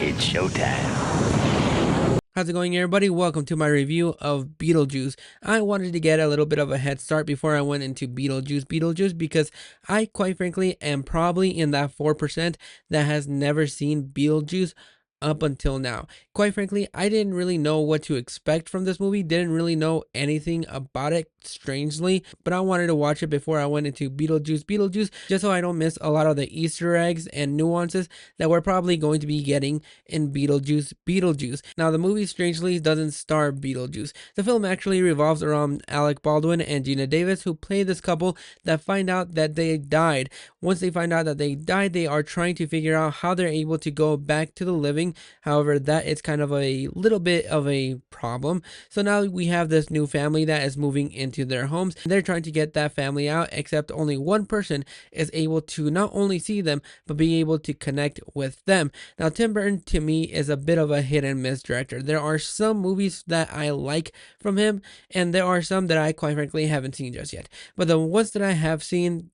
It's showtime. How's it going, everybody? Welcome to my review of Beetlejuice. I wanted to get a little bit of a head start before I went into Beetlejuice because I, quite frankly, am probably in that 4% that has never seen Beetlejuice up until now. Quite frankly, I didn't really know what to expect from this movie, didn't really know anything about it, strangely, but I wanted to watch it before I went into Beetlejuice, just so I don't miss a lot of the Easter eggs and nuances that we're probably going to be getting in Beetlejuice. Now, the movie strangely doesn't star Beetlejuice. The film actually revolves around Alec Baldwin and Gina Davis, who play this couple that find out that they died. Once they find out that they died, they are trying to figure out how they're able to go back to the living. However, that is kind of a little bit of a problem. So now we have this new family that is moving into their homes. They're trying to get that family out, except only one person is able to not only see them, but be able to connect with them. Now, Tim Burton, to me, is a bit of a hit and miss director. There are some movies that I like from him, and there are some that I, quite frankly, haven't seen just yet. But the ones that I have seen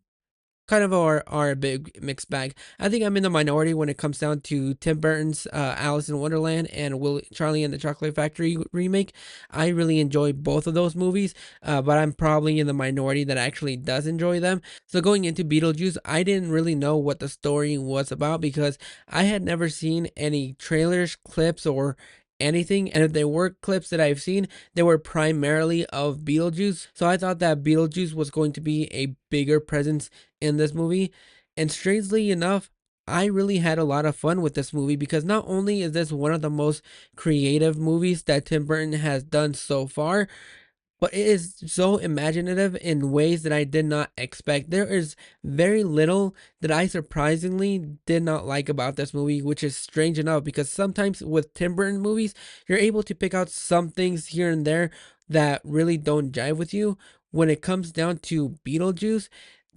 kind of are a big mixed bag. I think I'm in the minority when it comes down to Tim Burton's Alice in Wonderland and Charlie and the Chocolate Factory remake. I really enjoy both of those movies, but I'm probably in the minority that actually does enjoy them. So going into Beetlejuice, I didn't really know what the story was about because I had never seen any trailers, clips, or anything, and if there were clips that I've seen, they were primarily of Beetlejuice. So I thought that Beetlejuice was going to be a bigger presence in this movie. And strangely enough, I really had a lot of fun with this movie because not only is this one of the most creative movies that Tim Burton has done so far, but it is so imaginative in ways that I did not expect. There is very little that I surprisingly did not like about this movie, which is strange enough because sometimes with Tim Burton movies, you're able to pick out some things here and there that really don't jive with you. When it comes down to Beetlejuice,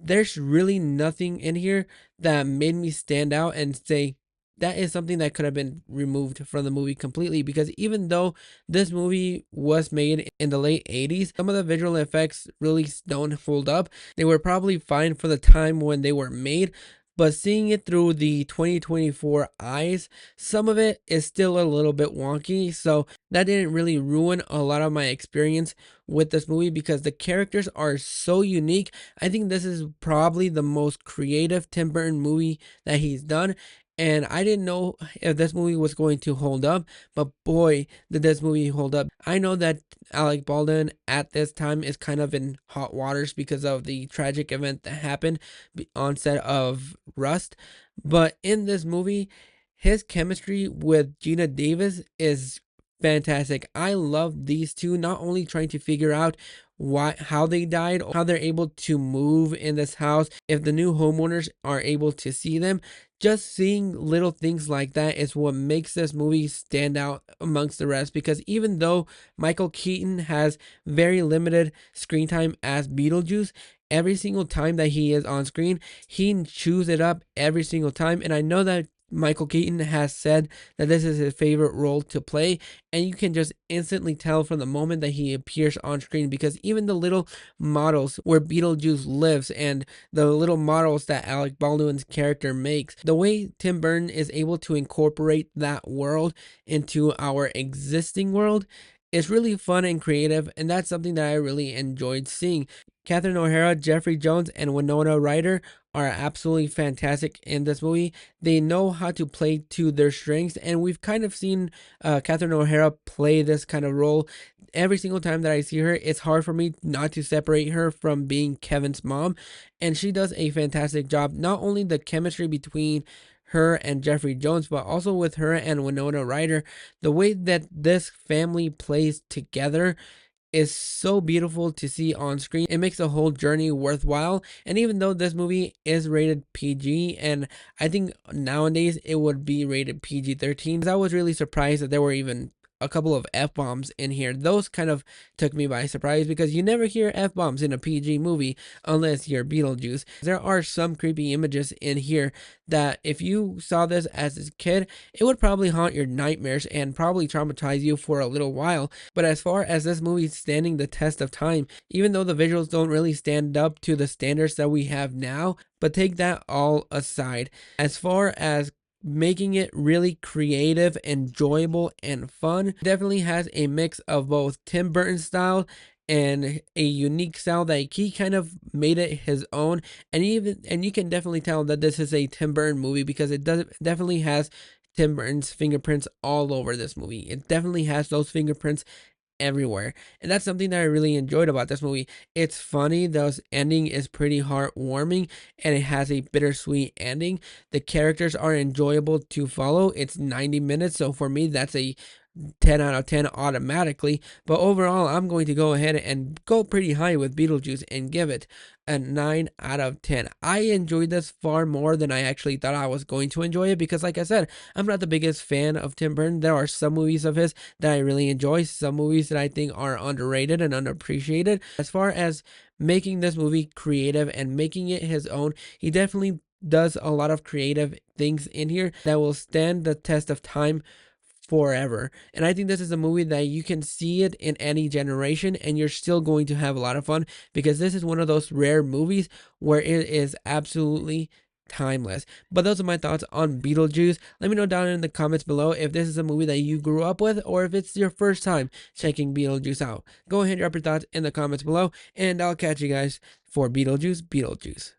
there's really nothing in here that made me stand out and say, that is something that could have been removed from the movie completely, because even though this movie was made in the late 80s, some of the visual effects really don't hold up. They were probably fine for the time when they were made, but seeing it through the 2024 eyes, some of it is still a little bit wonky. So that didn't really ruin a lot of my experience with this movie because the characters are so unique. I think this is probably the most creative Tim Burton movie that he's done. And I didn't know if this movie was going to hold up, but boy, did this movie hold up. I know that Alec Baldwin at this time is kind of in hot waters because of the tragic event that happened on set of Rust, but in this movie, his chemistry with Gina Davis is fantastic. I love these two not only trying to figure out how they died, how they're able to move in this house, if the new homeowners are able to see them. Just seeing little things like that is what makes this movie stand out amongst the rest, because even though Michael Keaton has very limited screen time as Beetlejuice, every single time that he is on screen, he chews it up every single time. And I know that Michael Keaton has said that this is his favorite role to play, and you can just instantly tell from the moment that he appears on screen, because even the little models where Beetlejuice lives and the little models that Alec Baldwin's character makes, the way Tim Burton is able to incorporate that world into our existing world is really fun and creative, and that's something that I really enjoyed seeing. Catherine O'Hara, Jeffrey Jones, and Winona Ryder are absolutely fantastic in this movie. They know how to play to their strengths, and we've kind of seen Catherine O'Hara play this kind of role. Every single time that I see her, it's hard for me not to separate her from being Kevin's mom, and she does a fantastic job. Not only the chemistry between her and Jeffrey Jones, but also with her and Winona Ryder, the way that this family plays together is so beautiful to see on screen. It makes the whole journey worthwhile. And even though this movie is rated PG, and I think nowadays it would be rated PG-13, I was really surprised that there were even a couple of F-bombs in here. Those kind of took me by surprise because you never hear F-bombs in a PG movie unless you're Beetlejuice. There are some creepy images in here that if you saw this as a kid, it would probably haunt your nightmares and probably traumatize you for a little while. But as far as this movie standing the test of time, even though the visuals don't really stand up to the standards that we have now, but take that all aside, as far as making it really creative, enjoyable, and fun. It definitely has a mix of both Tim Burton style and a unique style that he kind of made it his own. And you can definitely tell that this is a Tim Burton movie because it does definitely has Tim Burton's fingerprints all over this movie. It definitely has those fingerprints everywhere. And that's something that I really enjoyed about this movie. It's funny, the ending is pretty heartwarming, and it has a bittersweet ending. The characters are enjoyable to follow. It's 90 minutes, so for me, that's a 10 out of 10 automatically. But overall, I'm going to go ahead and go pretty high with Beetlejuice and give it a 9 out of 10. I enjoyed this far more than I actually thought I was going to enjoy it because, like I said, I'm not the biggest fan of Tim Burton. There are some movies of his that I really enjoy, some movies that I think are underrated and underappreciated. As far as making this movie creative and making it his own, he definitely does a lot of creative things in here that will stand the test of time forever. And I think this is a movie that you can see it in any generation and you're still going to have a lot of fun because this is one of those rare movies where it is absolutely timeless. But those are my thoughts on Beetlejuice. Let me know down in the comments below if this is a movie that you grew up with or if it's your first time checking Beetlejuice out. Go ahead and drop your thoughts in the comments below, and I'll catch you guys for Beetlejuice.